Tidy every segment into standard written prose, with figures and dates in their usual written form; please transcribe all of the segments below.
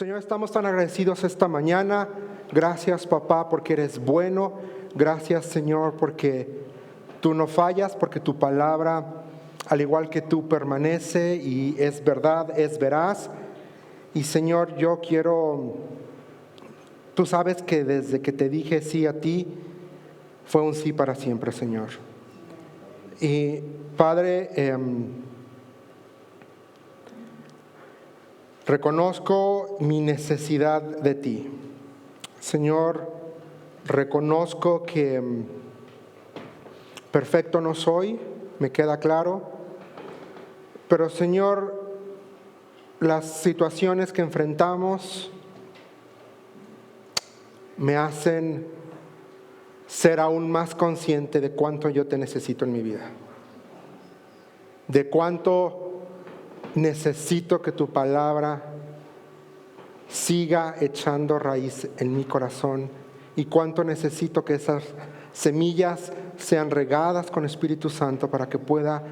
Señor, estamos tan agradecidos esta mañana. Gracias, papá, porque eres bueno. Gracias, Señor, porque tú no fallas, porque tu palabra, al igual que tú, permanece y es verdad, es veraz. Y, Señor, tú sabes que desde que te dije sí a ti, fue un sí para siempre, Señor. Y, Padre, reconozco mi necesidad de ti. Señor, reconozco que perfecto no soy, me queda claro, pero Señor, las situaciones que enfrentamos me hacen ser aún más consciente de cuánto yo te necesito en mi vida, de cuánto necesito que tu palabra siga echando raíz en mi corazón y cuánto necesito que esas semillas sean regadas con Espíritu Santo para que pueda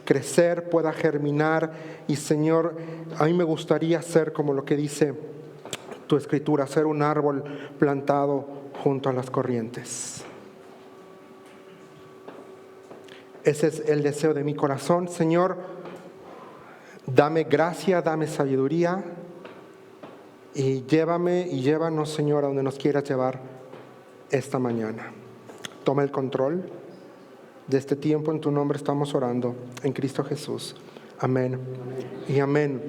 crecer, pueda germinar. Y, Señor, a mí me gustaría ser como lo que dice tu Escritura, ser un árbol plantado junto a las corrientes. Ese es el deseo de mi corazón. Señor, dame gracia, dame sabiduría y llévame y llévanos, Señor, a donde nos quieras llevar esta mañana. Toma el control de este tiempo. En tu nombre estamos orando, en Cristo Jesús. Amén y amén.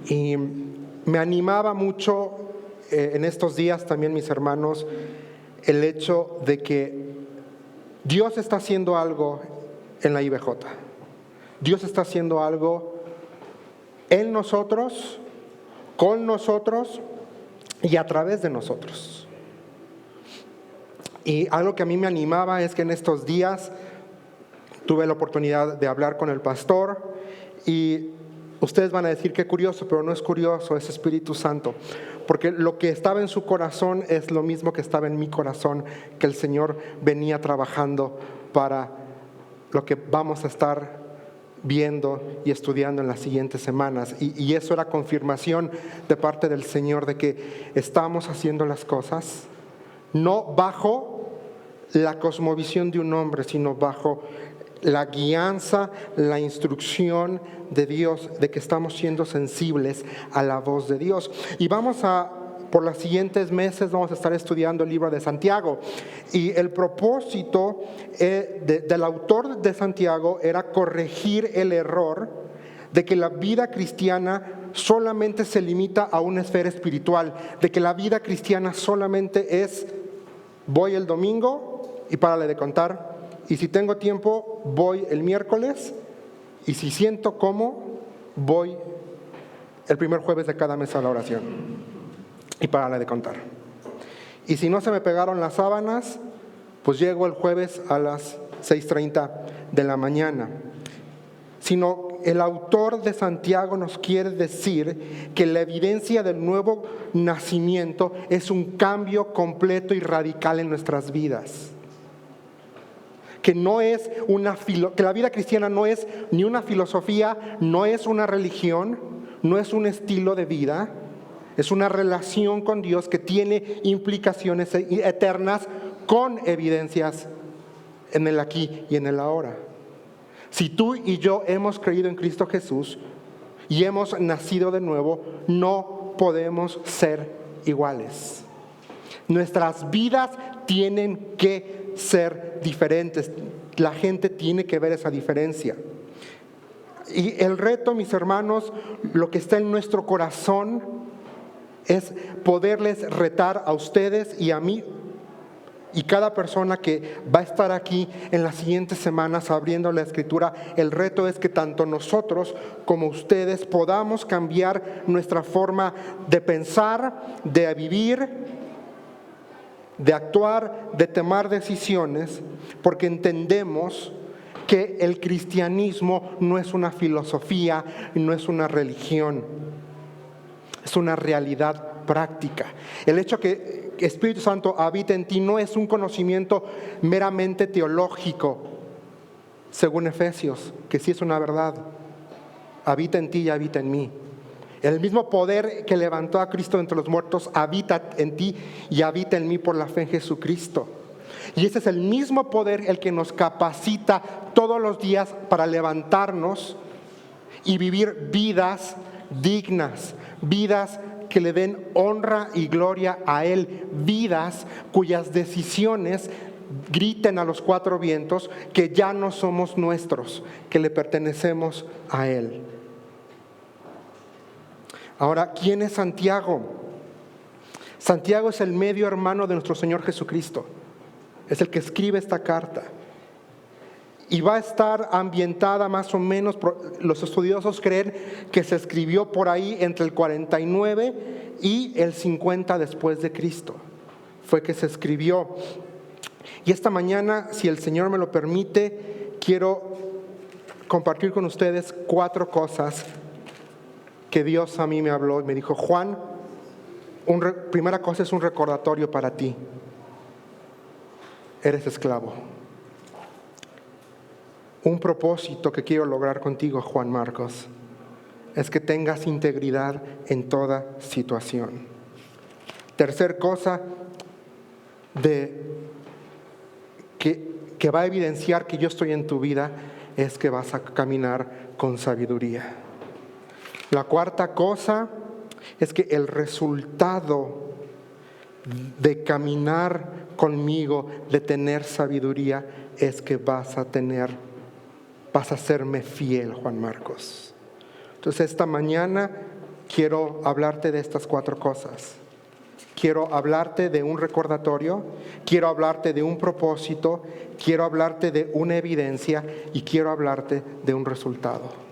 Y me animaba mucho en estos días también, mis hermanos, el hecho de que Dios está haciendo algo en la IBJ. Dios está haciendo algo en nosotros, con nosotros y a través de nosotros. Y algo que a mí me animaba es que en estos días tuve la oportunidad de hablar con el pastor y ustedes van a decir qué curioso, pero no es curioso, es Espíritu Santo. Porque lo que estaba en su corazón es lo mismo que estaba en mi corazón, que el Señor venía trabajando para lo que vamos a estar viendo y estudiando en las siguientes semanas. Y eso era confirmación de parte del Señor de que estamos haciendo las cosas no bajo la cosmovisión de un hombre, sino bajo la guianza, la instrucción de Dios, de que estamos siendo sensibles a la voz de Dios. Y por los siguientes meses vamos a estar estudiando el libro de Santiago. Y el propósito del autor de Santiago era corregir el error de que la vida cristiana solamente se limita a una esfera espiritual, de que la vida cristiana solamente es: voy el domingo y párale de contar, y si tengo tiempo voy el miércoles, y si siento cómo, voy el primer jueves de cada mes a la oración, y párale de contar. Y si no se me pegaron las sábanas, pues llego el jueves a las 6:30 de la mañana. Sino el autor de Santiago nos quiere decir que la evidencia del nuevo nacimiento es un cambio completo y radical en nuestras vidas. Que la vida cristiana no es ni una filosofía, no es una religión, no es un estilo de vida, es una relación con Dios que tiene implicaciones eternas con evidencias en el aquí y en el ahora. Si tú y yo hemos creído en Cristo Jesús y hemos nacido de nuevo, no podemos ser iguales. Nuestras vidas tienen que ser diferentes. La gente tiene que ver esa diferencia. Y el reto, mis hermanos, lo que está en nuestro corazón es poderles retar a ustedes y a mí y cada persona que va a estar aquí en las siguientes semanas abriendo la Escritura. El reto es que tanto nosotros como ustedes podamos cambiar nuestra forma de pensar, de vivir, de actuar, de tomar decisiones, porque entendemos que el cristianismo no es una filosofía, no es una religión, es una realidad práctica. El hecho que Espíritu Santo habita en ti no es un conocimiento meramente teológico, según Efesios, que sí es una verdad. Habita en ti y habita en mí. El mismo poder que levantó a Cristo entre los muertos habita en ti y habita en mí por la fe en Jesucristo. Y ese es el mismo poder el que nos capacita todos los días para levantarnos y vivir vidas dignas, vidas que le den honra y gloria a Él, vidas cuyas decisiones griten a los cuatro vientos que ya no somos nuestros, que le pertenecemos a Él. Ahora, ¿quién es Santiago? Santiago es el medio hermano de nuestro Señor Jesucristo. Es el que escribe esta carta. Y va a estar ambientada más o menos, los estudiosos creen que se escribió por ahí entre el 49 y el 50 después de Cristo. Fue que se escribió. Y esta mañana, si el Señor me lo permite, quiero compartir con ustedes 4 cosas que Dios a mí me habló y me dijo: Juan, primera cosa es un recordatorio para ti. Eres esclavo. Un propósito que quiero lograr contigo, Juan Marcos, es que tengas integridad en toda situación. Tercer cosa que va a evidenciar que yo estoy en tu vida es que vas a caminar con sabiduría. La cuarta cosa es que el resultado de caminar conmigo, de tener sabiduría, es que vas a serme fiel, Juan Marcos. Entonces esta mañana quiero hablarte de estas 4 cosas. Quiero hablarte de un recordatorio, quiero hablarte de un propósito, quiero hablarte de una evidencia y quiero hablarte de un resultado.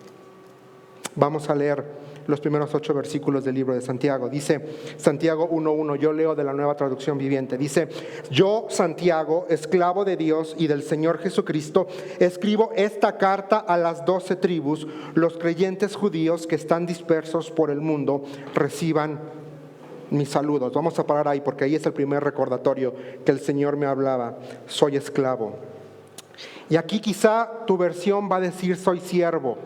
Vamos a leer los primeros 8 versículos del libro de Santiago. Dice Santiago 1:1, yo leo de la Nueva Traducción Viviente. Dice: yo, Santiago, esclavo de Dios y del Señor Jesucristo, escribo esta carta a las 12 tribus, los creyentes judíos que están dispersos por el mundo, reciban mis saludos. Vamos a parar ahí porque ahí es el primer recordatorio que el Señor me hablaba. Soy esclavo. Y aquí quizá tu versión va a decir soy siervo.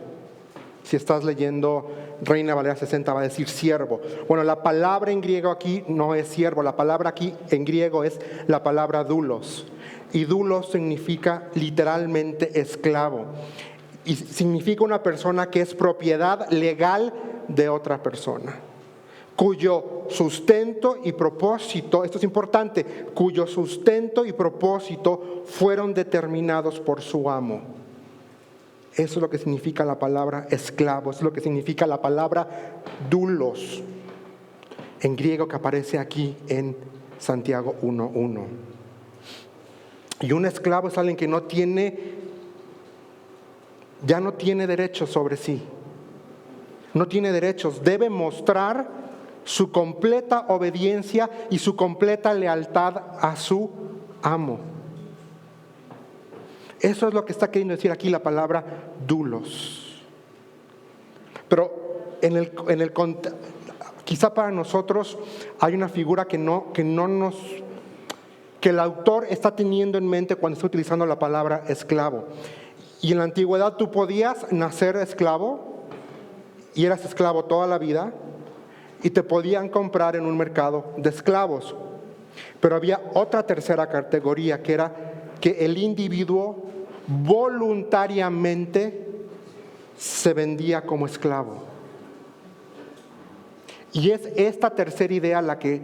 Si estás leyendo Reina Valera 60 va a decir siervo. Bueno, la palabra en griego aquí no es siervo, la palabra aquí en griego es la palabra doulos. Y doulos significa literalmente esclavo. Y significa una persona que es propiedad legal de otra persona, cuyo sustento y propósito, esto es importante, cuyo sustento y propósito fueron determinados por su amo. Eso es lo que significa la palabra esclavo, eso es lo que significa la palabra doulos, en griego, que aparece aquí en Santiago 1:1. Y un esclavo es alguien que ya no tiene derechos sobre sí. No tiene derechos, debe mostrar su completa obediencia y su completa lealtad a su amo. Eso es lo que está queriendo decir aquí la palabra doulos. Pero quizá para nosotros hay una figura que el autor está teniendo en mente cuando está utilizando la palabra esclavo. Y en la antigüedad tú podías nacer esclavo y eras esclavo toda la vida y te podían comprar en un mercado de esclavos. Pero había otra tercera categoría, que era que el individuo voluntariamente se vendía como esclavo. Y es esta tercera idea la que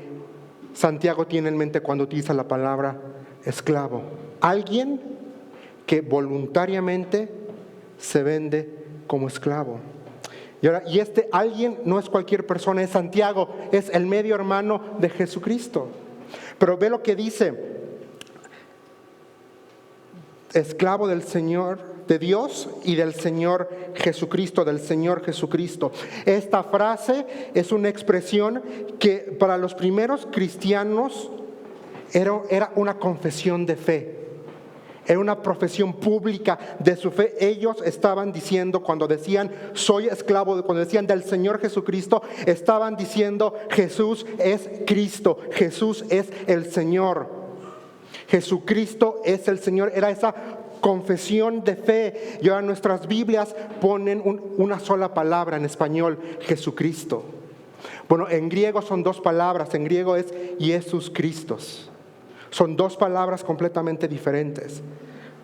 Santiago tiene en mente cuando utiliza la palabra esclavo. Alguien que voluntariamente se vende como esclavo. Y este alguien no es cualquier persona, es Santiago, es el medio hermano de Jesucristo. Pero ve lo que dice: esclavo del Señor, de Dios y del Señor Jesucristo, del Señor Jesucristo. Esta frase es una expresión que para los primeros cristianos era una confesión de fe. Era una profesión pública de su fe. Ellos estaban diciendo, cuando decían soy esclavo, cuando decían del Señor Jesucristo, estaban diciendo Jesús es Cristo, Jesús es el Señor. Jesucristo es el Señor. Era esa confesión de fe. Y ahora nuestras Biblias ponen una sola palabra en español, Jesucristo. Bueno, en griego son dos palabras, en griego es Jesús Christos. Son dos palabras completamente diferentes.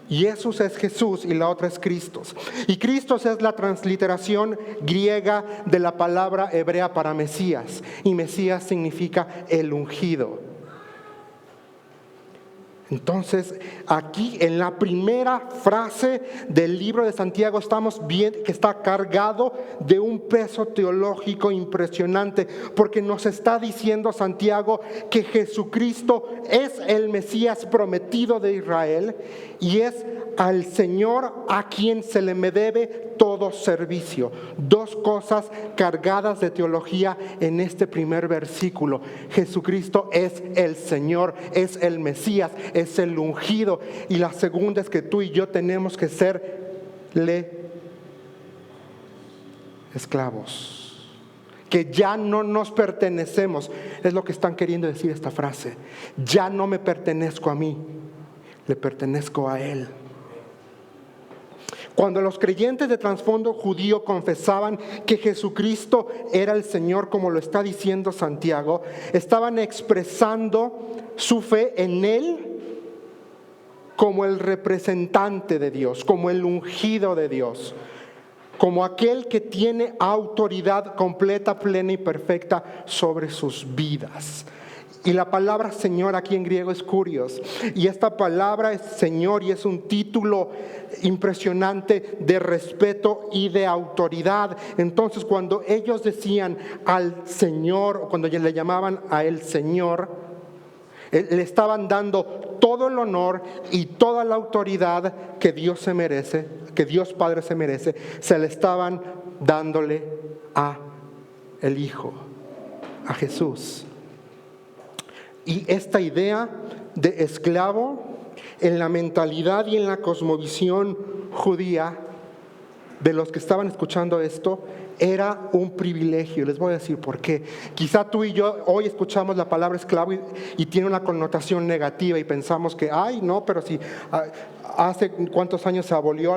Jesús es Jesús y la otra es Cristos. Y Cristos es la transliteración griega de la palabra hebrea para Mesías. Y Mesías significa el ungido. Entonces, aquí en la primera frase del libro de Santiago estamos viendo que está cargado de un peso teológico impresionante, porque nos está diciendo Santiago que Jesucristo es el Mesías prometido de Israel y es al Señor a quien se le debe todo servicio. Dos cosas cargadas de teología en este primer versículo. Jesucristo es el Señor, es el Mesías, es el ungido. Y la segunda es que tú y yo tenemos que serle esclavos, que ya no nos pertenecemos. Es lo que están queriendo decir esta frase. Ya no me pertenezco a mí, le pertenezco a Él. Cuando los creyentes de trasfondo judío confesaban que Jesucristo era el Señor, como lo está diciendo Santiago, estaban expresando su fe en Él como el representante de Dios, como el ungido de Dios, como aquel que tiene autoridad completa, plena y perfecta sobre sus vidas. Y la palabra Señor aquí en griego es kurios. Y esta palabra es Señor y es un título impresionante de respeto y de autoridad. Entonces, cuando ellos decían al Señor, o cuando le llamaban a Él Señor, le estaban dando todo el honor y toda la autoridad que Dios se merece, que Dios Padre se merece, se le estaban dándole a el Hijo, a Jesús. Y esta idea de esclavo en la mentalidad y en la cosmovisión judía de los que estaban escuchando esto era un privilegio. Les voy a decir por qué. Quizá tú y yo hoy escuchamos la palabra esclavo y tiene una connotación negativa y pensamos que, ay, no, pero si hace cuántos años se abolió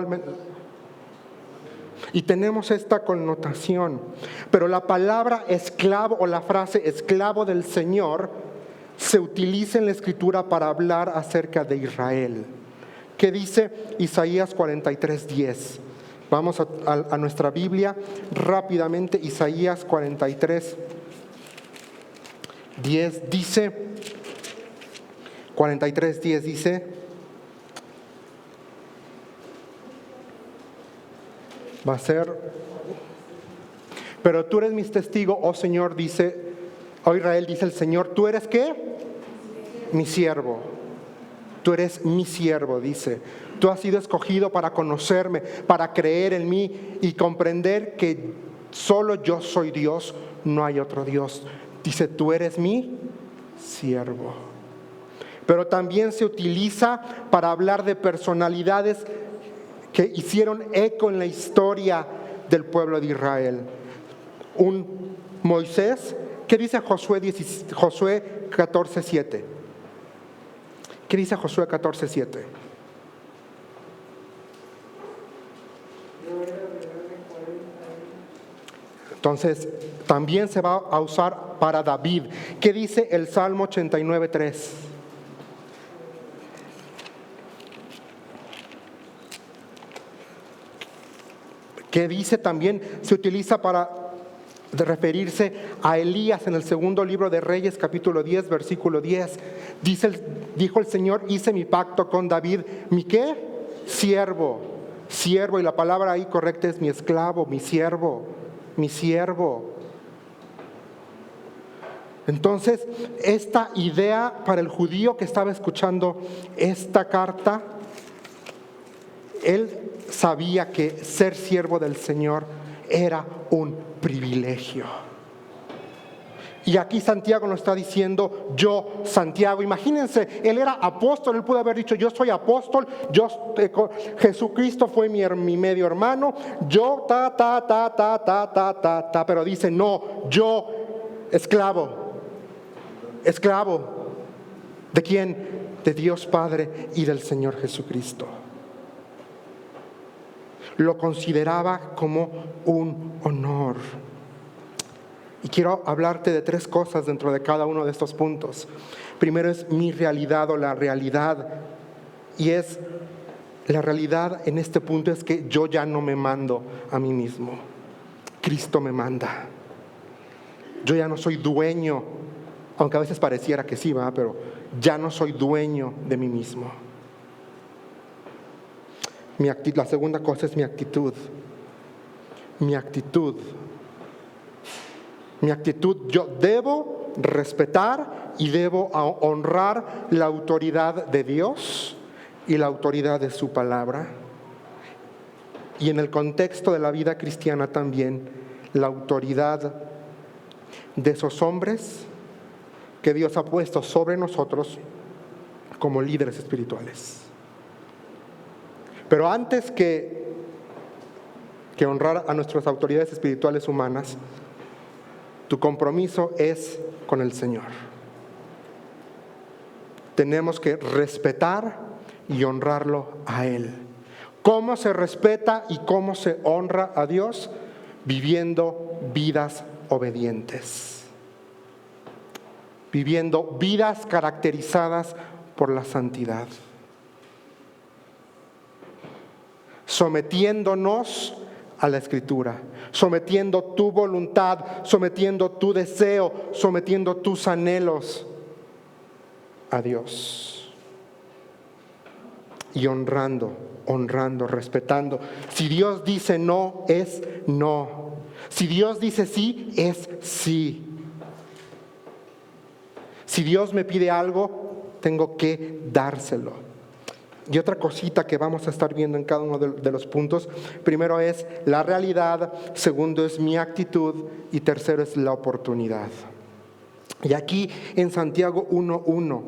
y tenemos esta connotación. Pero la palabra esclavo o la frase esclavo del Señor se utiliza en la Escritura para hablar acerca de Israel. ¿Qué dice Isaías 43:10? Vamos a nuestra Biblia rápidamente. Isaías 43:10 dice, 43:10 dice, va a ser, pero tú eres mi testigo, oh Señor, dice, oh Israel, dice el Señor, ¿tú eres qué? Mi siervo. Tú eres mi siervo, dice. Tú has sido escogido para conocerme, para creer en mí y comprender que solo yo soy Dios, no hay otro Dios. Dice, tú eres mi siervo. Pero también se utiliza para hablar de personalidades que hicieron eco en la historia del pueblo de Israel. Un Moisés. ¿Qué dice Josué 14:7? ¿Qué dice Josué 14:7? Entonces, también se va a usar para David. ¿Qué dice el Salmo 89:3? ¿Qué dice también? Se utiliza para de referirse a Elías en el segundo libro de Reyes, capítulo 10, versículo 10. Dijo el Señor, hice mi pacto con David, ¿mi qué? Siervo, y la palabra ahí correcta es mi esclavo, mi siervo. Entonces, esta idea para el judío que estaba escuchando esta carta, él sabía que ser siervo del Señor era un privilegio. Y aquí Santiago nos está diciendo, yo, Santiago, imagínense, él era apóstol, él pudo haber dicho, yo soy apóstol, Jesucristo fue mi medio hermano, yo, pero dice, no, yo, esclavo. ¿De quién? De Dios Padre y del Señor Jesucristo. Lo consideraba como un honor. Y quiero hablarte de 3 cosas dentro de cada uno de estos puntos. Primero es mi realidad o la realidad. Y es la realidad en este punto es que yo ya no me mando a mí mismo. Cristo me manda. Yo ya no soy dueño, aunque a veces pareciera que sí, ¿verdad? Pero ya no soy dueño de mí mismo. La segunda cosa es mi actitud. Mi actitud. Mi actitud, yo debo respetar y debo honrar la autoridad de Dios y la autoridad de su palabra. Y en el contexto de la vida cristiana también, la autoridad de esos hombres que Dios ha puesto sobre nosotros como líderes espirituales. Pero antes que honrar a nuestras autoridades espirituales humanas, tu compromiso es con el Señor. Tenemos que respetar y honrarlo a Él. ¿Cómo se respeta y cómo se honra a Dios? Viviendo vidas obedientes. Viviendo vidas caracterizadas por la santidad. Sometiéndonos a la Escritura, sometiendo tu voluntad, sometiendo tu deseo, sometiendo tus anhelos a Dios. Y honrando, respetando. Si Dios dice no, es no. Si Dios dice sí, es sí. Si Dios me pide algo, tengo que dárselo. Y otra cosita que vamos a estar viendo en cada uno de los puntos, primero es la realidad, segundo es mi actitud y tercero es la oportunidad. Y aquí en Santiago 1:1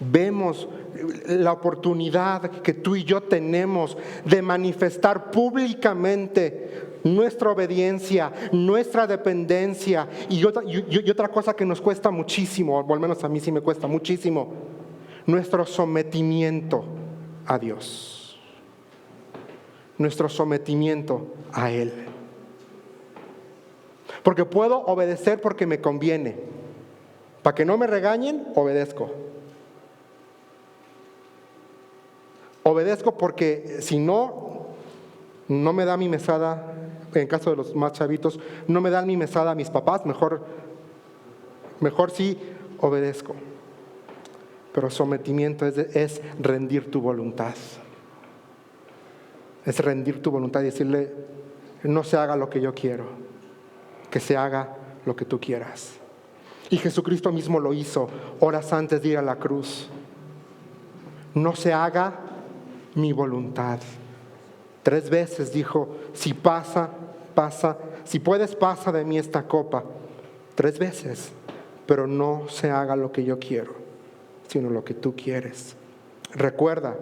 vemos la oportunidad que tú y yo tenemos de manifestar públicamente nuestra obediencia, nuestra dependencia y otra cosa que nos cuesta muchísimo, o al menos a mí sí me cuesta muchísimo, nuestro sometimiento a Dios, nuestro sometimiento a Él. Porque puedo obedecer porque me conviene. Para que no me regañen, obedezco. Obedezco porque si no me da mi mesada, en caso de los más chavitos, no me dan mi mesada a mis papás, mejor sí obedezco. Pero sometimiento es rendir tu voluntad. Es rendir tu voluntad y decirle, no se haga lo que yo quiero, que se haga lo que tú quieras. Y Jesucristo mismo lo hizo horas antes de ir a la cruz. No se haga mi voluntad. 3 veces dijo, si pasa, si puedes, pasa de mí esta copa. 3 veces, pero no se haga lo que yo quiero, sino lo que tú quieres. Recuerda,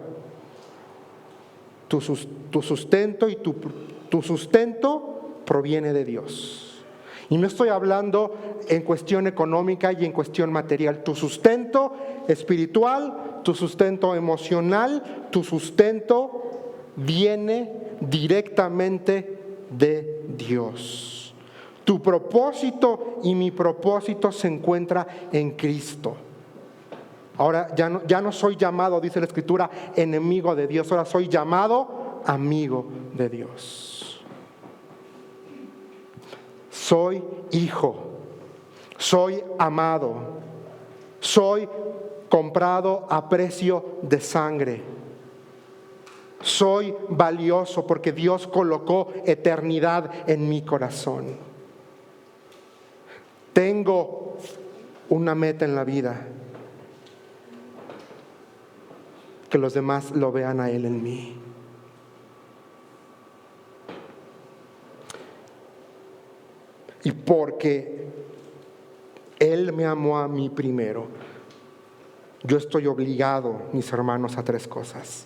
tu sustento y tu sustento proviene de Dios. Y no estoy hablando en cuestión económica y en cuestión material. Tu sustento espiritual, tu sustento emocional, tu sustento viene directamente de Dios. Tu propósito y mi propósito se encuentra en Cristo. Ahora ya no soy llamado, dice la Escritura, enemigo de Dios. Ahora soy llamado amigo de Dios. Soy hijo, soy amado, soy comprado a precio de sangre. Soy valioso porque Dios colocó eternidad en mi corazón. Tengo una meta en la vida, que los demás lo vean a Él en mí. Y porque Él me amó a mí primero, yo estoy obligado, mis hermanos, a 3 cosas.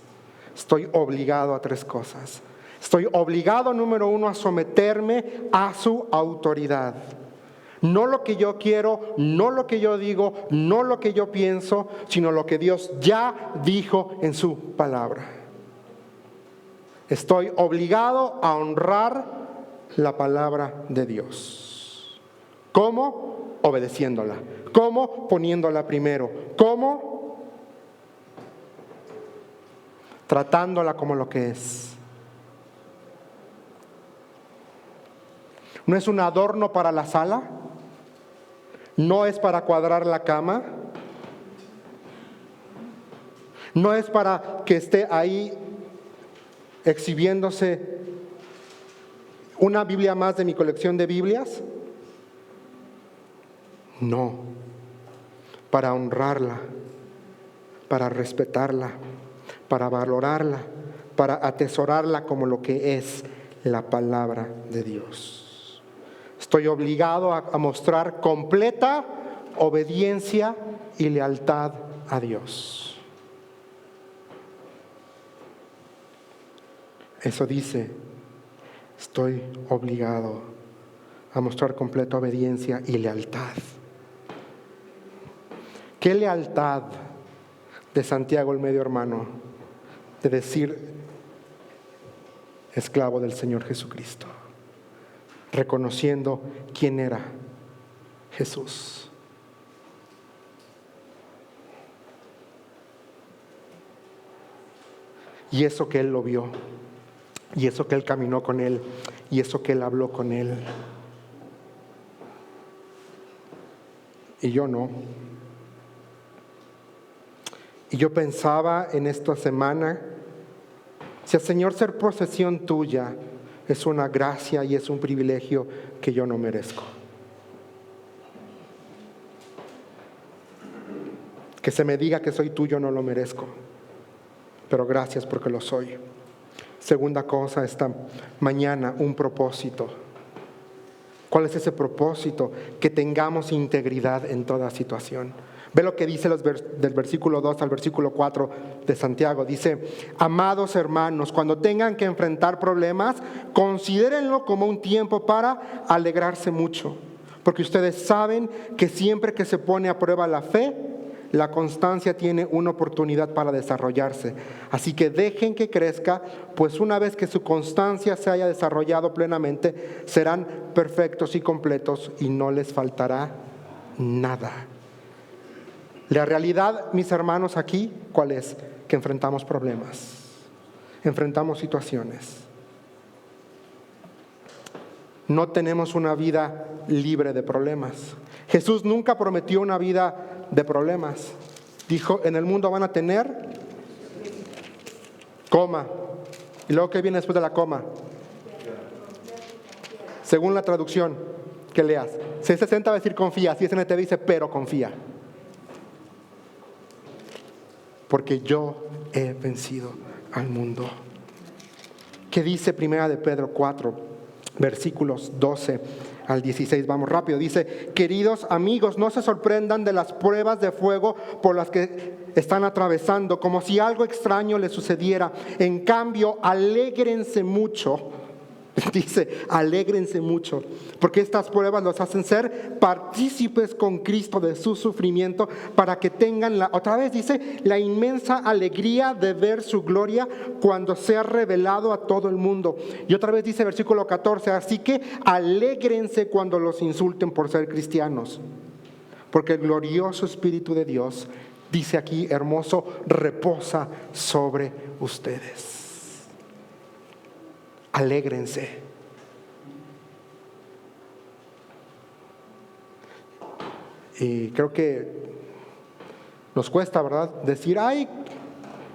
Estoy obligado a 3 cosas. Estoy obligado, número 1, a someterme a su autoridad. No lo que yo quiero, no lo que yo digo, no lo que yo pienso, sino lo que Dios ya dijo en su palabra. Estoy obligado a honrar la palabra de Dios. ¿Cómo? Obedeciéndola. ¿Cómo? Poniéndola primero. ¿Cómo? Tratándola como lo que es. No es un adorno para la sala, no es para cuadrar la cama, no es para que esté ahí exhibiéndose una Biblia más de mi colección de Biblias. No, para honrarla, para respetarla, para valorarla, para atesorarla como lo que es la palabra de Dios. Estoy obligado a mostrar completa obediencia y lealtad a Dios. Eso dice, estoy obligado a mostrar completa obediencia y lealtad. ¿Qué lealtad de Santiago el medio hermano de decir esclavo del Señor Jesucristo? Reconociendo quién era Jesús. Y eso que Él lo vio, y eso que Él caminó con Él, y eso que Él habló con Él. Y yo no. Y yo pensaba en esta semana, si al Señor ser posesión tuya es una gracia y es un privilegio que yo no merezco. Que se me diga que soy tuyo no lo merezco, pero gracias porque lo soy. Segunda cosa, esta mañana, un propósito. ¿Cuál es ese propósito? Que tengamos integridad en toda situación. Ve lo que dice del versículo 2 al versículo 4 de Santiago. Dice, amados hermanos, cuando tengan que enfrentar problemas, considérenlo como un tiempo para alegrarse mucho. Porque ustedes saben que siempre que se pone a prueba la fe, la constancia tiene una oportunidad para desarrollarse. Así que dejen que crezca, pues una vez que su constancia se haya desarrollado plenamente, serán perfectos y completos y no les faltará nada. La realidad, mis hermanos, aquí, ¿cuál es? Que enfrentamos problemas, enfrentamos situaciones. No tenemos una vida libre de problemas. Jesús nunca prometió una vida de problemas. Dijo, en el mundo van a tener, coma. ¿Y luego qué viene después de la coma? Según la traducción que leas. Si es 60 va a decir confía, si es NTV dice pero confía. Porque yo he vencido al mundo. ¿Qué dice Primera de Pedro 4, versículos 12 al 16? Vamos rápido. Dice, queridos amigos, no se sorprendan de las pruebas de fuego por las que están atravesando, como si algo extraño les sucediera. En cambio, alégrense mucho. Dice, alégrense mucho, porque estas pruebas los hacen ser partícipes con Cristo de su sufrimiento, para que tengan otra vez dice, la inmensa alegría de ver su gloria cuando sea revelado a todo el mundo. Y otra vez dice versículo 14, así que alégrense cuando los insulten por ser cristianos, porque el glorioso Espíritu de Dios, dice aquí hermoso, reposa sobre ustedes. Alégrense. Y creo que nos cuesta, ¿verdad? Decir, ay,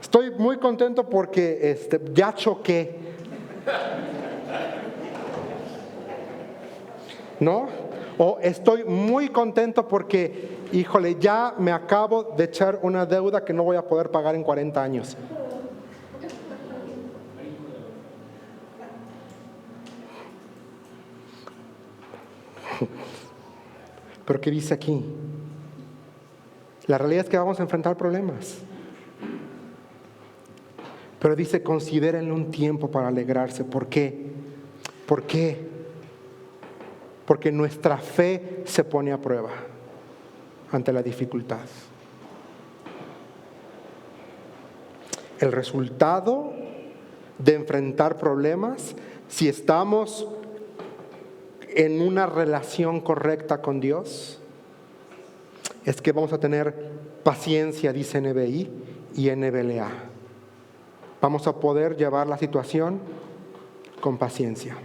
estoy muy contento porque ya choqué. ¿No? O estoy muy contento porque, híjole, ya me acabo de echar una deuda que no voy a poder pagar en 40 años. Pero ¿qué dice aquí? La realidad es que vamos a enfrentar problemas. Pero dice, considérenlo un tiempo para alegrarse. ¿Por qué? ¿Por qué? Porque nuestra fe se pone a prueba ante la dificultad. El resultado de enfrentar problemas si estamos en una relación correcta con Dios es que vamos a tener paciencia, dice NBI y NBLA. Vamos a poder llevar la situación con paciencia.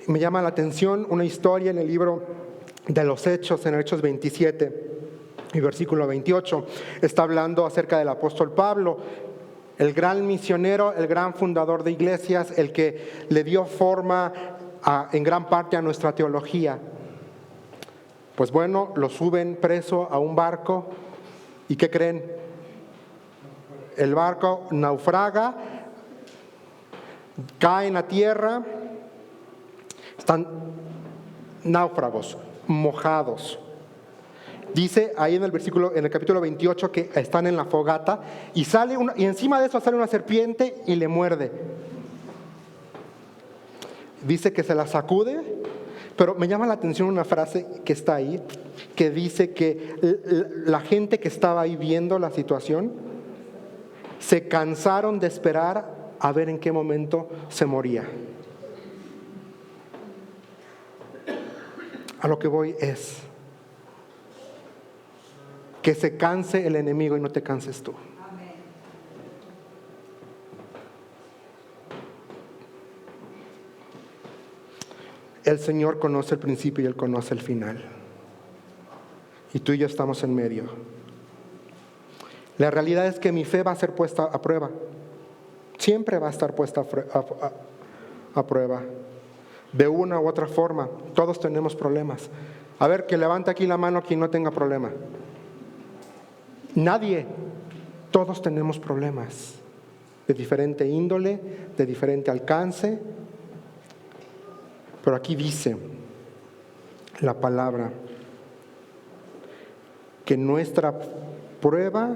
Me llama la atención una historia en el libro de los Hechos, en Hechos 27 y versículo 28. Está hablando acerca del apóstol Pablo, el gran misionero, el gran fundador de iglesias, el que le dio forma en gran parte a nuestra teología. Pues bueno, lo suben preso a un barco y ¿qué creen? El barco naufraga, caen a tierra, están náufragos, mojados. Dice ahí en el capítulo 28 que están en la fogata y y encima de eso sale una serpiente y le muerde. Dice que se la sacude, pero me llama la atención una frase que está ahí, que dice que la gente que estaba ahí viendo la situación se cansaron de esperar a ver en qué momento se moría. A lo que voy es que se canse el enemigo y no te canses tú. Amén. El Señor conoce el principio y Él conoce el final. Y tú y yo estamos en medio. La realidad es que mi fe va a ser puesta a prueba. Siempre va a estar puesta a prueba. De una u otra forma. Todos tenemos problemas. A ver, que levante aquí la mano quien no tenga problema. Nadie. Todos tenemos problemas. De diferente índole, de diferente alcance. Pero aquí dice la palabra que nuestra prueba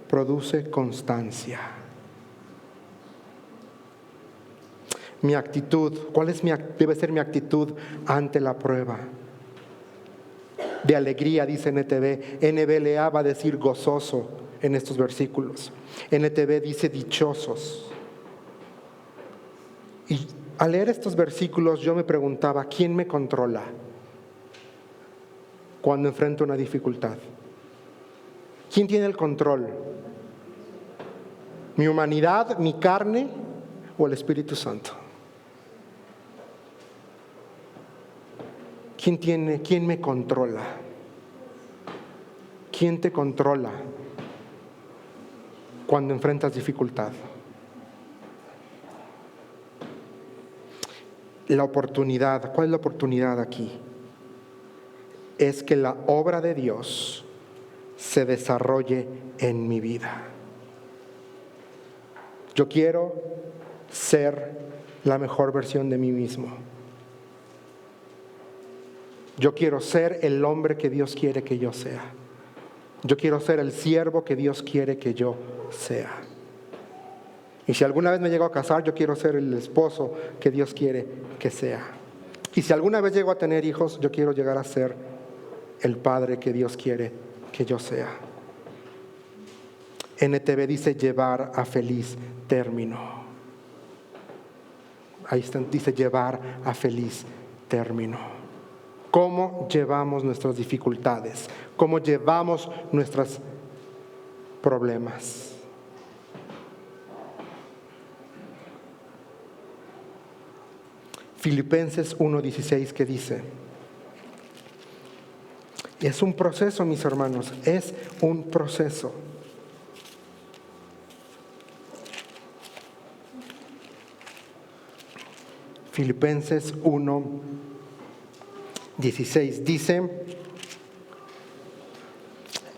produce constancia. Mi actitud, debe ser mi actitud ante la prueba? De alegría, dice NTV. NBLA va a decir gozoso en estos versículos. NTV dice dichosos. Y al leer estos versículos yo me preguntaba, ¿quién me controla cuando enfrento una dificultad? ¿Quién tiene el control? ¿Mi humanidad, mi carne o el Espíritu Santo? ¿Quién me controla? ¿Quién te controla cuando enfrentas dificultad? La oportunidad, ¿cuál es la oportunidad aquí? Es que la obra de Dios se desarrolle en mi vida. Yo quiero ser la mejor versión de mí mismo. Yo quiero ser el hombre que Dios quiere que yo sea. Yo quiero ser el siervo que Dios quiere que yo sea. Y si alguna vez me llego a casar, yo quiero ser el esposo que Dios quiere que sea. Y si alguna vez llego a tener hijos, yo quiero llegar a ser el padre que Dios quiere que yo sea. NTV dice llevar a feliz término. Ahí está, dice llevar a feliz término. ¿Cómo llevamos nuestras dificultades? ¿Cómo llevamos nuestros problemas? Filipenses 1:16 que dice, es un proceso, mis hermanos, es un proceso. Filipenses 1:16 dice,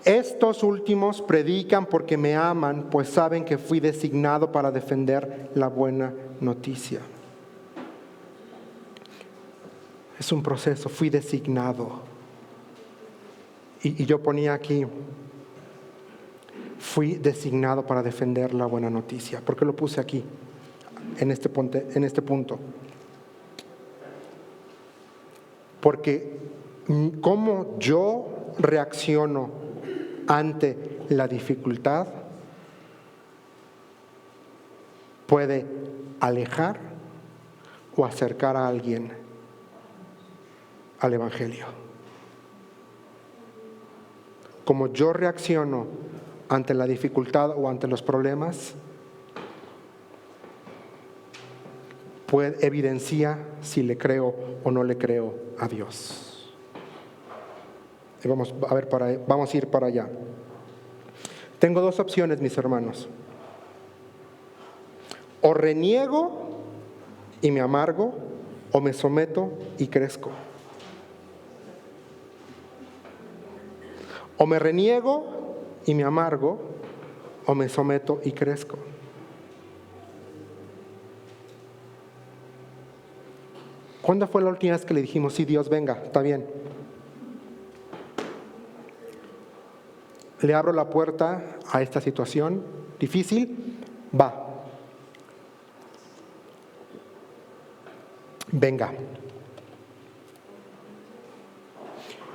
estos últimos predican porque me aman, pues saben que fui designado para defender la buena noticia. Es un proceso, fui designado. Y yo ponía aquí, fui designado para defender la buena noticia. ¿Por qué lo puse aquí, en este punto? Porque cómo yo reacciono ante la dificultad puede alejar o acercar a alguien al Evangelio. Como yo reacciono ante la dificultad o ante los problemas, evidencia si le creo o no le creo a Dios. Y vamos a ir para allá. Tengo dos opciones, mis hermanos. O reniego y me amargo, o me someto y crezco. O me reniego y me amargo, o me someto y crezco. ¿Cuándo fue la última vez que le dijimos, sí, Dios, venga, está bien? Le abro la puerta a esta situación difícil, va. Venga.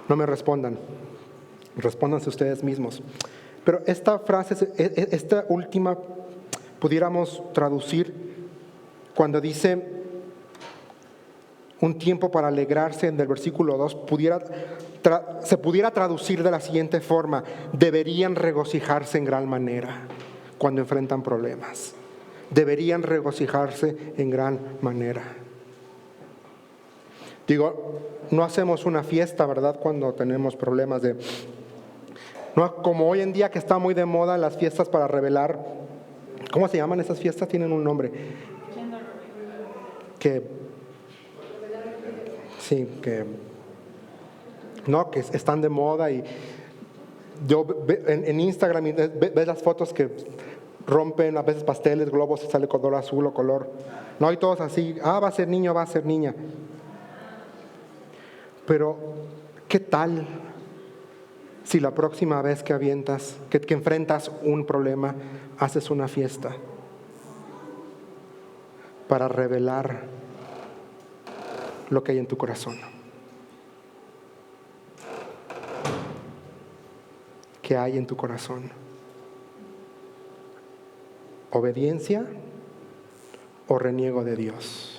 No me respondan, respóndanse ustedes mismos. Pero esta frase, esta última, pudiéramos traducir cuando dice un tiempo para alegrarse, en el versículo 2, se pudiera traducir de la siguiente forma: deberían regocijarse en gran manera cuando enfrentan problemas. Deberían regocijarse en gran manera. Digo, no hacemos una fiesta, ¿verdad?, cuando tenemos problemas no, como hoy en día que está muy de moda las fiestas para revelar. ¿Cómo se llaman esas fiestas? Tienen un nombre. Que están de moda, y yo en Instagram ves las fotos que rompen a veces pasteles, globos, y sale color azul o color. No, y todos así, va a ser niño, va a ser niña. Pero, ¿qué tal si la próxima vez que que enfrentas un problema, haces una fiesta para revelar lo que hay en tu corazón? ¿Qué hay en tu corazón? ¿Obediencia o reniego de Dios?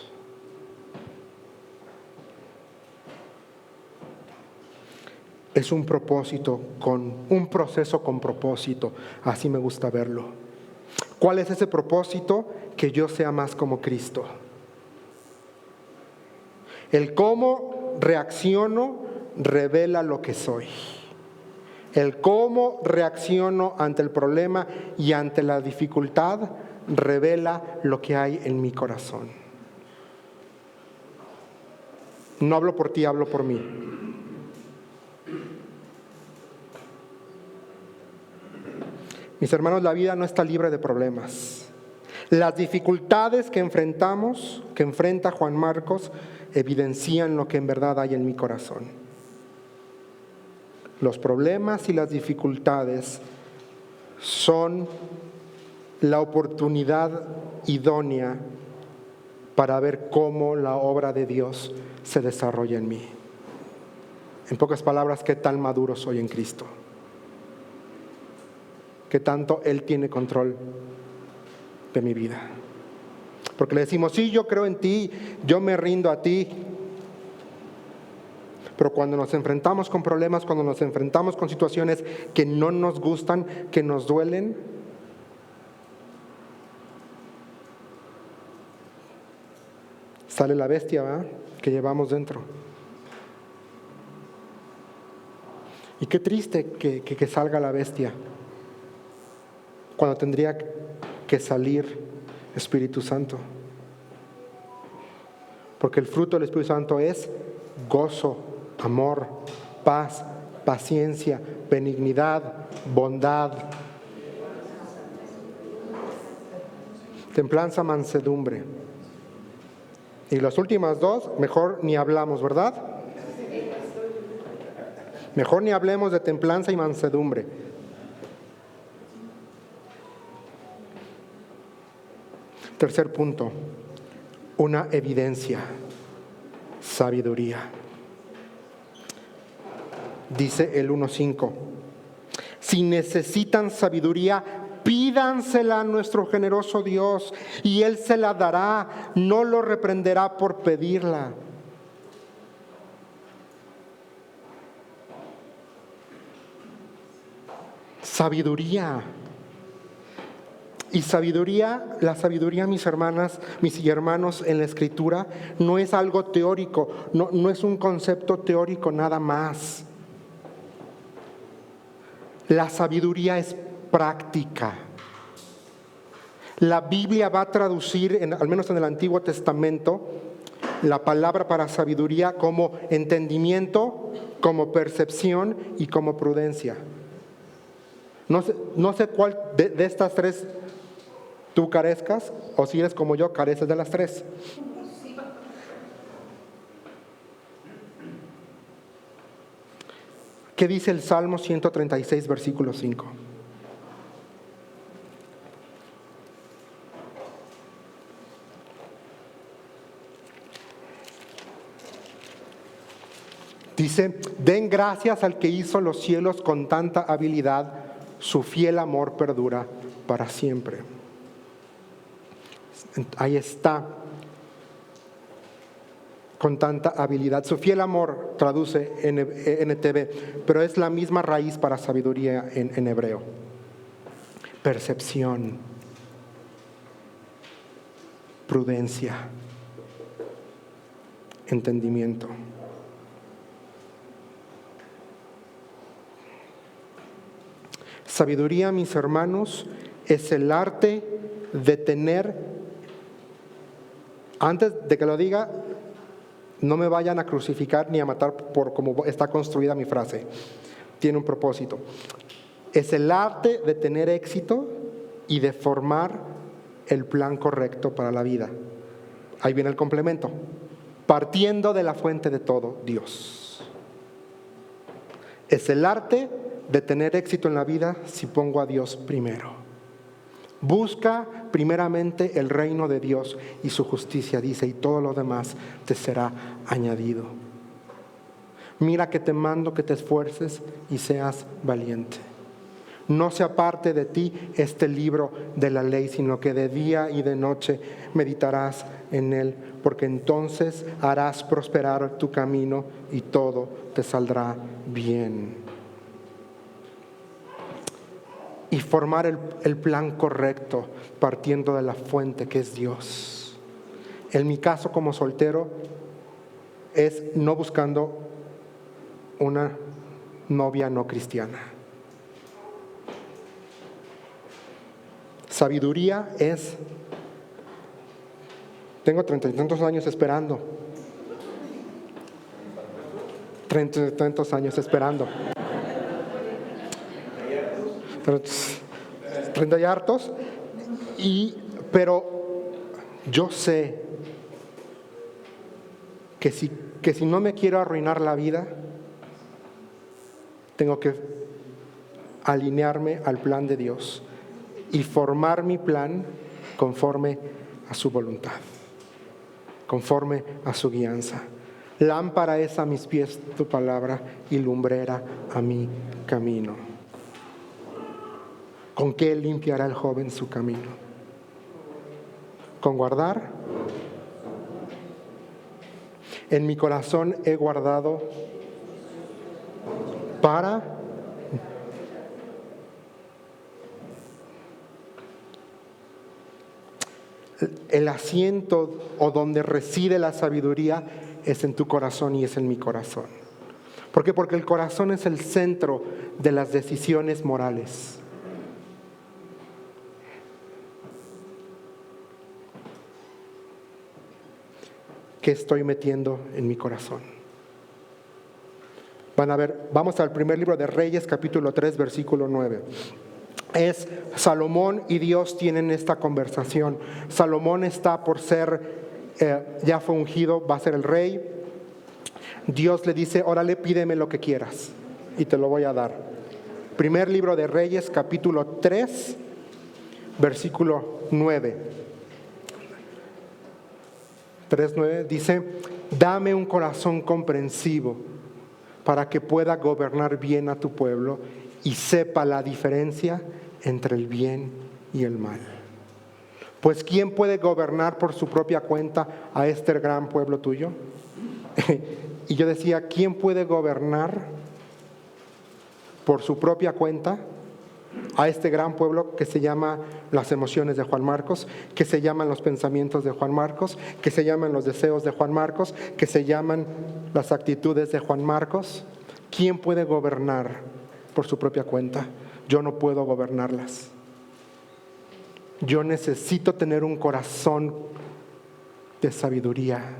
Es un propósito, un proceso con propósito. Así me gusta verlo. ¿Cuál es ese propósito? Que yo sea más como Cristo. El cómo reacciono revela lo que soy. El cómo reacciono ante el problema y ante la dificultad revela lo que hay en mi corazón. No hablo por ti, hablo por mí. Mis hermanos, la vida no está libre de problemas. Las dificultades que enfrenta Juan Marcos, evidencian lo que en verdad hay en mi corazón. Los problemas y las dificultades son la oportunidad idónea para ver cómo la obra de Dios se desarrolla en mí. En pocas palabras, qué tan maduro soy en Cristo. Qué tanto Él tiene control de mi vida. Porque le decimos, sí, yo creo en ti, yo me rindo a ti. Pero cuando nos enfrentamos con problemas, cuando nos enfrentamos con situaciones que no nos gustan, que nos duelen, sale la bestia, ¿verdad?, que llevamos dentro. Y qué triste que salga la bestia cuando tendría que salir Espíritu Santo. Porque el fruto del Espíritu Santo es gozo, amor, paz, paciencia, benignidad, bondad, templanza, mansedumbre. Y las últimas dos, mejor ni hablamos, ¿verdad? Mejor ni hablemos de templanza y mansedumbre. Tercer punto, una evidencia, sabiduría. dice el 1:5. Si necesitan sabiduría, pídansela a nuestro generoso Dios y Él se la dará, no lo reprenderá por pedirla. Sabiduría. Y sabiduría, la sabiduría, mis hermanas, mis hermanos, en la Escritura no es algo teórico, no es un concepto teórico nada más. La sabiduría es práctica. La Biblia va a traducir, al menos en el Antiguo Testamento, la palabra para sabiduría como entendimiento, como percepción y como prudencia. No sé cuál de estas tres tú carezcas, o si eres como yo, careces de las tres. ¿Qué dice el Salmo 136, versículo 5? Dice: den gracias al que hizo los cielos con tanta habilidad, su fiel amor perdura para siempre. Ahí está, con tanta habilidad. Su fiel amor traduce NTV, pero es la misma raíz para sabiduría en hebreo. Percepción, prudencia, entendimiento. Sabiduría, mis hermanos, es el arte de tener, antes de que lo diga, no me vayan a crucificar ni a matar por cómo está construida mi frase. Tiene un propósito. Es el arte de tener éxito y de formar el plan correcto para la vida. Ahí viene el complemento. Partiendo de la fuente de todo, Dios. Es el arte de tener éxito en la vida si pongo a Dios primero. Busca primeramente el reino de Dios y su justicia, dice, y todo lo demás te será añadido. Mira que te mando que te esfuerces y seas valiente. No se aparte de ti este libro de la ley, sino que de día y de noche meditarás en él, porque entonces harás prosperar tu camino y todo te saldrá bien. Y formar el plan correcto partiendo de la fuente que es Dios. En mi caso como soltero es no buscando una novia no cristiana. Sabiduría es, tengo 30 y tantos años esperando. 30 y tantos años esperando. 30 y hartos, pero yo sé que si no me quiero arruinar la vida, tengo que alinearme al plan de Dios y formar mi plan conforme a su voluntad, conforme a su guianza. Lámpara es a mis pies tu palabra y lumbrera a mi camino. ¿Con qué limpiará el joven su camino? ¿Con guardar? En mi corazón he guardado para el asiento o donde reside la sabiduría es en tu corazón y es en mi corazón. ¿Por qué? Porque el corazón es el centro de las decisiones morales. ¿Qué estoy metiendo en mi corazón? Van a ver, vamos al primer libro de Reyes, capítulo 3, versículo 9. Es Salomón y Dios tienen esta conversación. Salomón está por ser, ya fue ungido, va a ser el rey. Dios le dice: órale, pídeme lo que quieras y te lo voy a dar. Primer libro de Reyes, capítulo 3, versículo 9. 3:9 dice: dame un corazón comprensivo para que pueda gobernar bien a tu pueblo y sepa la diferencia entre el bien y el mal. Pues ¿quién puede gobernar por su propia cuenta a este gran pueblo tuyo? Y yo decía, ¿quién puede gobernar por su propia cuenta a este gran pueblo que se llama las emociones de Juan Marcos, que se llaman los pensamientos de Juan Marcos, que se llaman los deseos de Juan Marcos, que se llaman las actitudes de Juan Marcos? ¿Quién puede gobernar por su propia cuenta? Yo no puedo gobernarlas. Yo necesito tener un corazón de sabiduría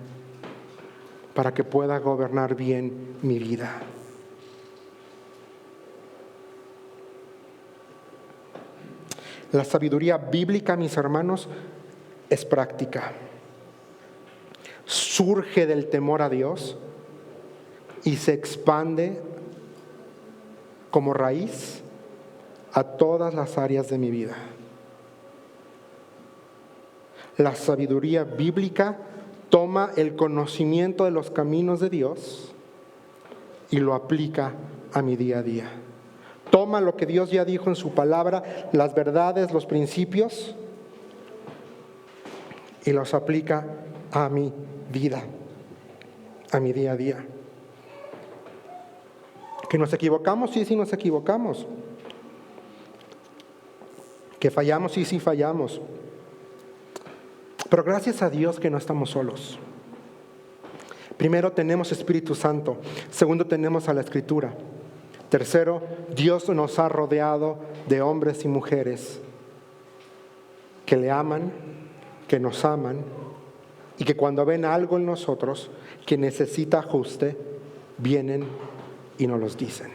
para que pueda gobernar bien mi vida. La sabiduría bíblica, mis hermanos, es práctica. Surge del temor a Dios y se expande como raíz a todas las áreas de mi vida. La sabiduría bíblica toma el conocimiento de los caminos de Dios y lo aplica a mi día a día. Toma lo que Dios ya dijo en su palabra, las verdades, los principios, y los aplica a mi vida, a mi día a día. ¿Que nos equivocamos? Sí, nos equivocamos. ¿Que fallamos? Sí, fallamos. Pero gracias a Dios que no estamos solos. Primero, tenemos Espíritu Santo. Segundo, tenemos a la Escritura. Tercero, Dios nos ha rodeado de hombres y mujeres que le aman, que nos aman, y que cuando ven algo en nosotros que necesita ajuste, vienen y nos los dicen.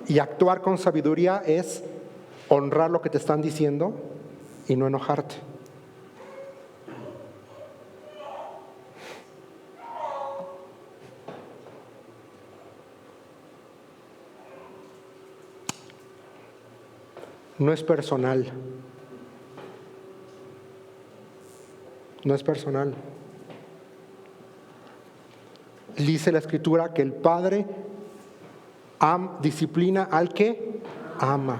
Y actuar con sabiduría es honrar lo que te están diciendo y no enojarte. No es personal. No es personal. Dice la Escritura que el Padre disciplina al que ama.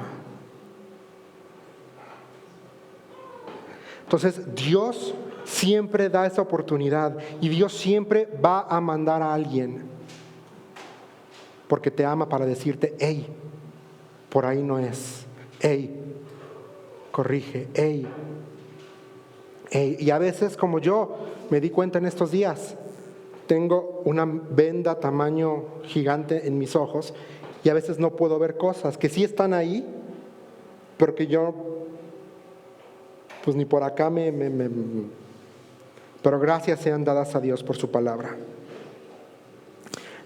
Entonces Dios siempre da esa oportunidad y Dios siempre va a mandar a alguien porque te ama para decirte, hey, por ahí no es. Hey, corrige, hey. Y a veces, como yo me di cuenta en estos días, tengo una venda tamaño gigante en mis ojos y a veces no puedo ver cosas que sí están ahí, pero que yo, pues ni por acá pero gracias sean dadas a Dios por su palabra.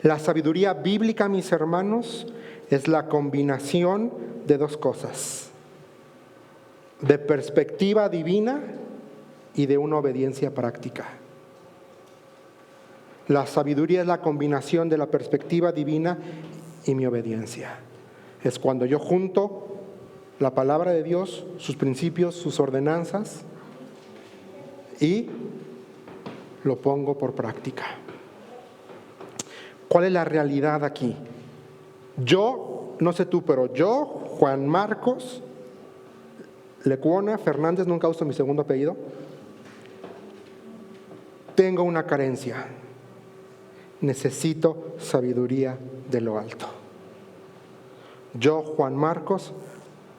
La sabiduría bíblica, mis hermanos, es la combinación de dos cosas: de perspectiva divina y de una obediencia práctica. La sabiduría es la combinación de la perspectiva divina y mi obediencia. Es cuando yo junto la palabra de Dios, sus principios, sus ordenanzas, y lo pongo por práctica. ¿Cuál es la realidad aquí? Yo, no sé tú, pero yo, Juan Marcos Lecuona Fernández, nunca uso mi segundo apellido, tengo una carencia. Necesito sabiduría de lo alto. Yo, Juan Marcos,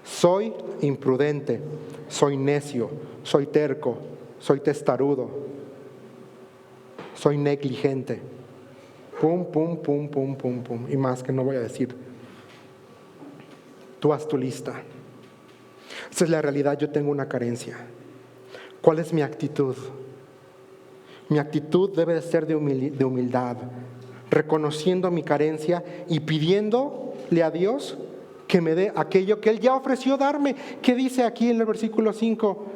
soy imprudente, soy necio, soy terco, soy testarudo, soy negligente. Pum, pum, pum, pum, pum, pum. Y más que no voy a decir. Tú haz tu lista. Esa es la realidad, yo tengo una carencia. ¿Cuál es mi actitud? Mi actitud debe de ser de humildad, reconociendo mi carencia y pidiéndole a Dios que me dé aquello que Él ya ofreció darme. ¿Qué dice aquí en el versículo 5?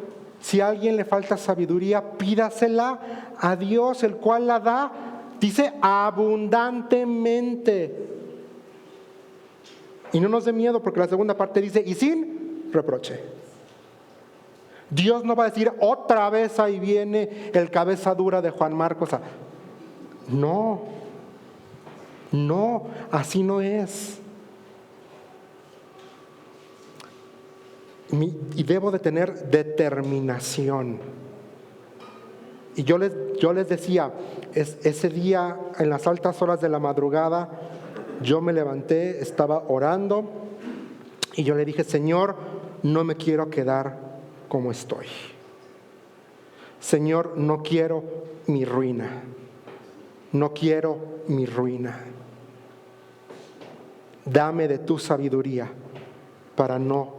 Si a alguien le falta sabiduría, pídasela a Dios, el cual la da, dice, abundantemente. Y no nos dé miedo, porque la segunda parte dice, y sin reproche. Dios no va a decir, otra vez ahí viene el cabeza dura de Juan Marcos. No, no, así no es. Y debo de tener determinación. Y yo les decía, ese día en las altas horas de la madrugada, yo me levanté, estaba orando y yo le dije, Señor, no me quiero quedar como estoy. Señor, no quiero mi ruina. No quiero mi ruina. Dame de tu sabiduría para no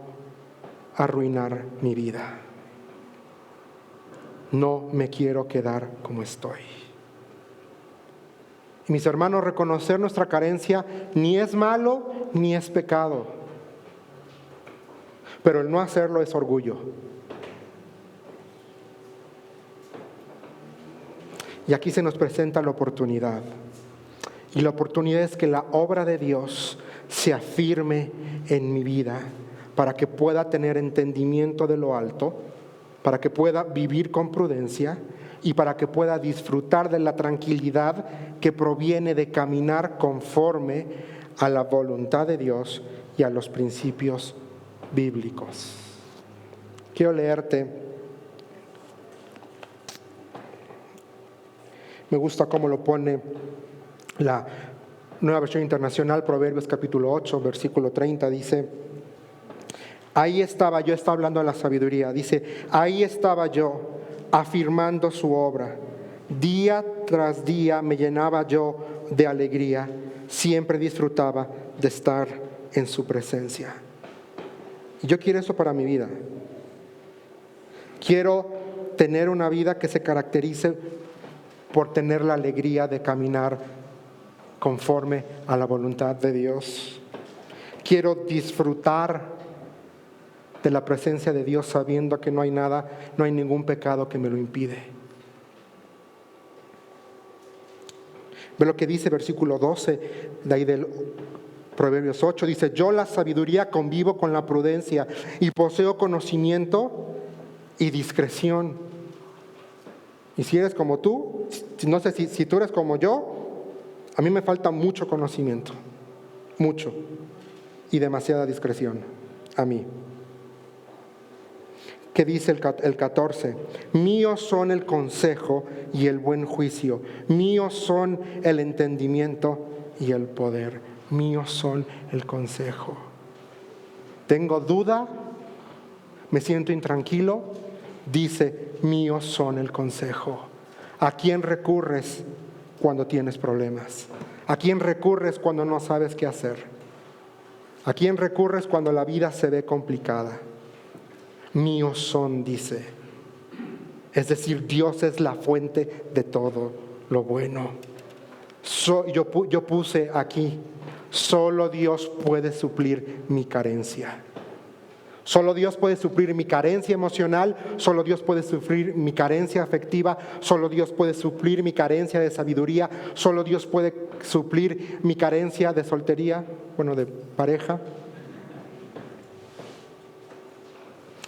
arruinar mi vida. No me quiero quedar como estoy. Y mis hermanos, reconocer nuestra carencia ni es malo ni es pecado. Pero el no hacerlo es orgullo. Y aquí se nos presenta la oportunidad. Y la oportunidad es que la obra de Dios se afirme en mi vida para que pueda tener entendimiento de lo alto, para que pueda vivir con prudencia y para que pueda disfrutar de la tranquilidad que proviene de caminar conforme a la voluntad de Dios y a los principios bíblicos. Quiero leerte. Me gusta cómo lo pone la Nueva Versión Internacional, Proverbios capítulo 8, versículo 30, dice: ahí estaba yo, está hablando de la sabiduría, dice, ahí estaba yo afirmando su obra. Día tras día me llenaba yo de alegría, siempre disfrutaba de estar en su presencia. Y yo quiero eso para mi vida. Quiero tener una vida que se caracterice por tener la alegría de caminar conforme a la voluntad de Dios. Quiero disfrutar de la presencia de Dios sabiendo que no hay nada, no hay ningún pecado que me lo impide. Ve lo que dice versículo 12 de ahí del Proverbios 8, dice: yo la sabiduría convivo con la prudencia y poseo conocimiento y discreción. Y si eres como tú, no sé si tú eres como yo, a mí me falta mucho conocimiento, mucho, y demasiada discreción, a mí. ¿Qué dice el 14? Míos son el consejo y el buen juicio, míos son el entendimiento y el poder, míos son el consejo. Tengo duda, me siento intranquilo, dice, míos son el consejo. ¿A quién recurres cuando tienes problemas? ¿A quién recurres cuando no sabes qué hacer? ¿A quién recurres cuando la vida se ve complicada? Míos son, dice. Es decir, Dios es la fuente de todo lo bueno. Yo puse aquí, solo Dios puede suplir mi carencia. Solo Dios puede suplir mi carencia emocional, solo Dios puede suplir mi carencia afectiva, solo Dios puede suplir mi carencia de sabiduría, solo Dios puede suplir mi carencia de soltería, de pareja.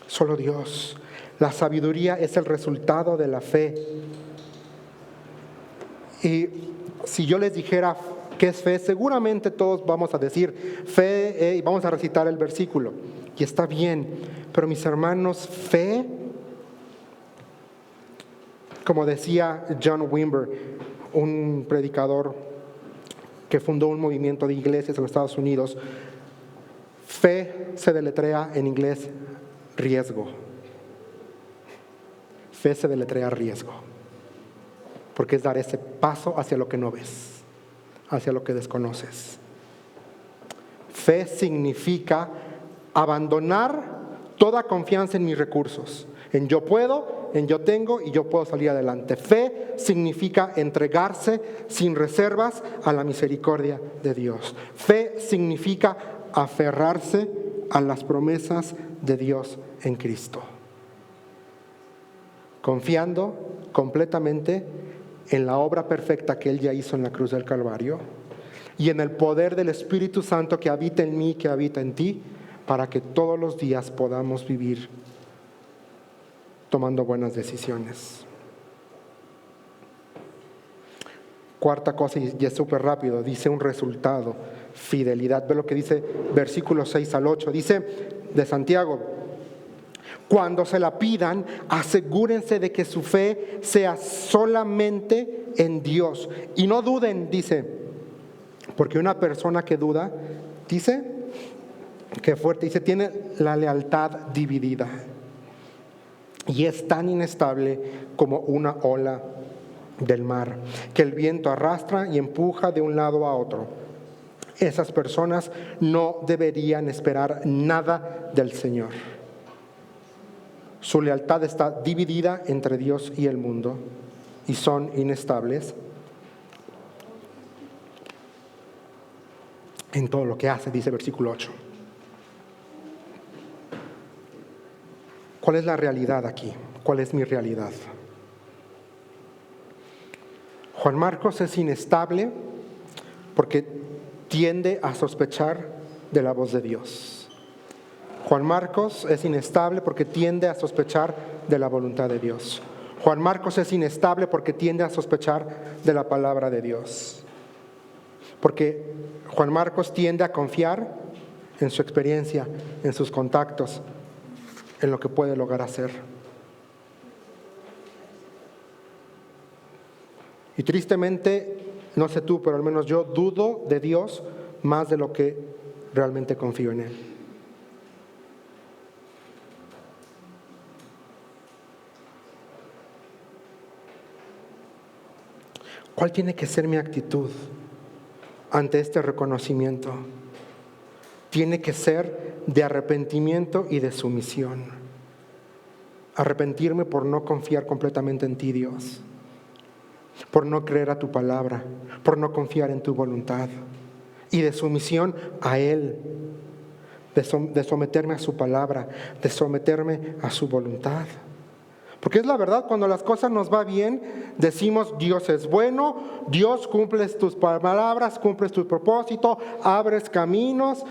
Solo Dios. La sabiduría es el resultado de la fe. Y si yo les dijera qué es fe, seguramente todos vamos a decir fe y vamos a recitar el versículo. Y está bien, pero mis hermanos, fe, como decía John Wimber, un predicador que fundó un movimiento de iglesias en los Estados Unidos, fe se deletrea en inglés riesgo. Fe se deletrea riesgo, porque es dar ese paso hacia lo que no ves, hacia lo que desconoces. Fe significa abandonar toda confianza en mis recursos, en yo puedo, en yo tengo y yo puedo salir adelante. Fe significa entregarse sin reservas a la misericordia de Dios. Fe significa aferrarse a las promesas de Dios en Cristo, confiando completamente en la obra perfecta que Él ya hizo en la cruz del Calvario y en el poder del Espíritu Santo que habita en mí, que habita en ti, para que todos los días podamos vivir tomando buenas decisiones. cuarta cosa, y es súper rápido, dice un resultado, fidelidad. Ve lo que dice versículos 6 al 8. Dice de Santiago: cuando se la pidan, asegúrense de que su fe sea solamente en Dios. Y no duden, dice, porque una persona que duda, dice, que fuerte, dice, tiene la lealtad dividida. Y es tan inestable como una ola del mar, que el viento arrastra y empuja de un lado a otro. Esas personas no deberían esperar nada del Señor. Su lealtad está dividida entre Dios y el mundo y son inestables en todo lo que hace, dice versículo 8. ¿Cuál es la realidad aquí? ¿Cuál es mi realidad? Juan Marcos es inestable porque tiende a sospechar de la voz de Dios. Juan Marcos es inestable porque tiende a sospechar de la voluntad de Dios. Juan Marcos es inestable porque tiende a sospechar de la palabra de Dios. Porque Juan Marcos tiende a confiar en su experiencia, en sus contactos, en lo que puede lograr hacer. Y tristemente, no sé tú, pero al menos yo dudo de Dios más de lo que realmente confío en Él. ¿Cuál tiene que ser mi actitud ante este reconocimiento? Tiene que ser de arrepentimiento y de sumisión. Arrepentirme por no confiar completamente en ti, Dios, por no creer a tu palabra, por no confiar en tu voluntad, y de sumisión a Él, de someterme a su palabra, de someterme a su voluntad. Porque es la verdad, cuando las cosas nos va bien, decimos Dios es bueno, Dios cumples tus palabras, cumples tu propósito, abres caminos,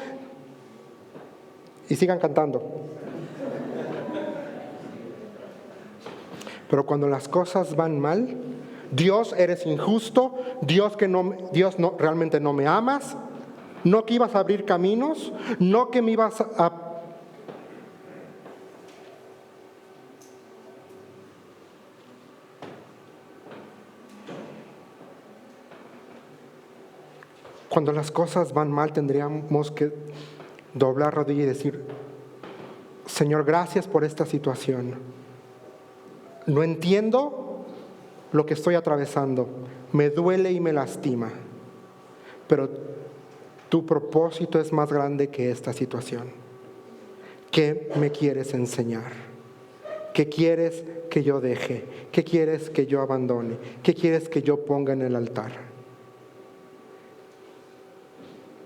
y sigan cantando. Pero cuando las cosas van mal, Dios, eres injusto, Dios realmente no me amas, no que ibas a abrir caminos, no que me ibas a... Cuando las cosas van mal, tendríamos que doblar rodilla y decir: Señor, gracias por esta situación. No entiendo lo que estoy atravesando, me duele y me lastima, pero tu propósito es más grande que esta situación. ¿Qué me quieres enseñar? ¿Qué quieres que yo deje? ¿Qué quieres que yo abandone? ¿Qué quieres que yo ponga en el altar?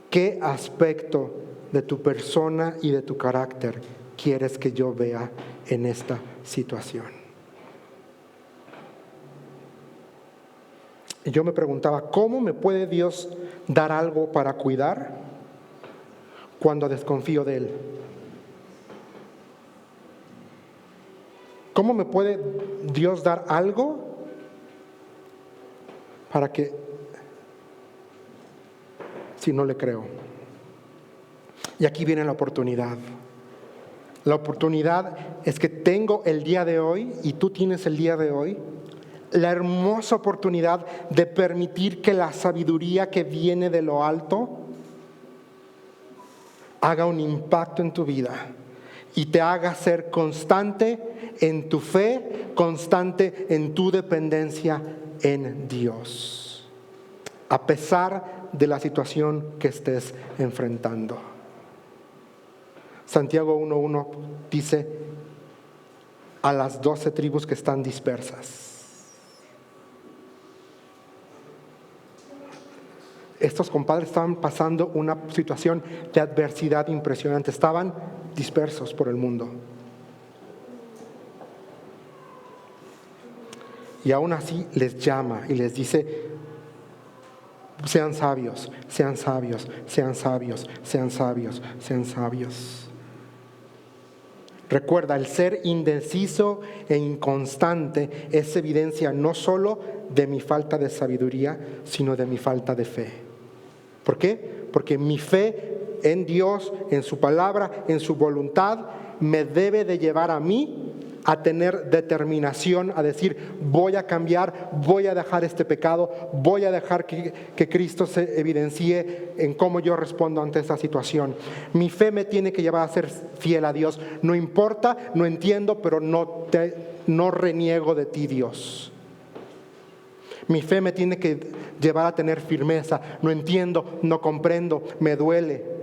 ¿Qué aspecto de tu persona y de tu carácter quieres que yo vea en esta situación? Y yo me preguntaba, ¿cómo me puede Dios dar algo para cuidar cuando desconfío de Él? ¿Cómo me puede Dios dar algo para que, si no le creo? Y aquí viene la oportunidad. La oportunidad es que tengo el día de hoy, y tú tienes el día de hoy, la hermosa oportunidad de permitir que la sabiduría que viene de lo alto haga un impacto en tu vida y te haga ser constante en tu fe, constante en tu dependencia en Dios, a pesar de la situación que estés enfrentando. Santiago 1:1 dice a las 12 tribus que están dispersas. Estos compadres estaban pasando una situación de adversidad impresionante, estaban dispersos por el mundo. Y aún así les llama y les dice: sean sabios, sean sabios, sean sabios, sean sabios, sean sabios. Recuerda, el ser indeciso e inconstante es evidencia no solo de mi falta de sabiduría, sino de mi falta de fe. ¿Por qué? Porque mi fe en Dios, en su palabra, en su voluntad, me debe de llevar a mí a tener determinación, a decir, voy a cambiar, voy a dejar este pecado, voy a dejar que Cristo se evidencie en cómo yo respondo ante esta situación. Mi fe me tiene que llevar a ser fiel a Dios. No importa, no entiendo, pero no reniego de ti, Dios. Mi fe me tiene que llevar a tener firmeza. No entiendo, no comprendo, me duele,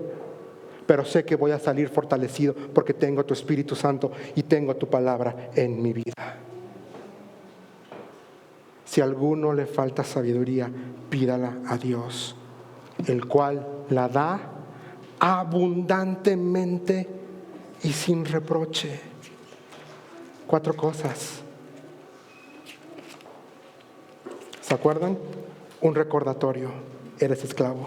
pero sé que voy a salir fortalecido porque tengo tu Espíritu Santo y tengo tu palabra en mi vida. Si a alguno le falta sabiduría, pídala a Dios, el cual la da abundantemente y sin reproche. 4 cosas. ¿Se acuerdan? Un recordatorio: eres esclavo.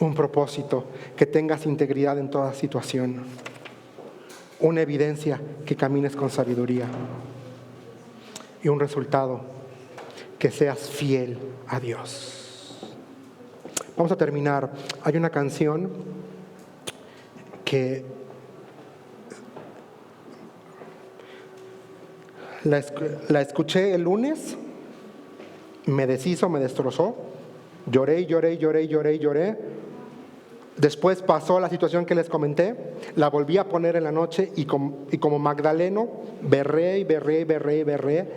Un propósito: que tengas integridad en toda situación. Una evidencia: que camines con sabiduría. Y un resultado: que seas fiel a Dios. Vamos a terminar. Hay una canción que la escuché el lunes, me deshizo, me destrozó. Lloré, lloré, lloré, lloré, lloré. Después pasó la situación que les comenté, la volví a poner en la noche y como Magdaleno berré y berré y berré y berré.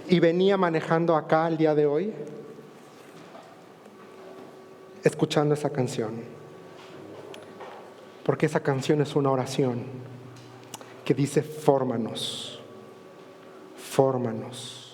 Y venía manejando acá el día de hoy, escuchando esa canción. Porque esa canción es una oración que dice: fórmanos, fórmanos.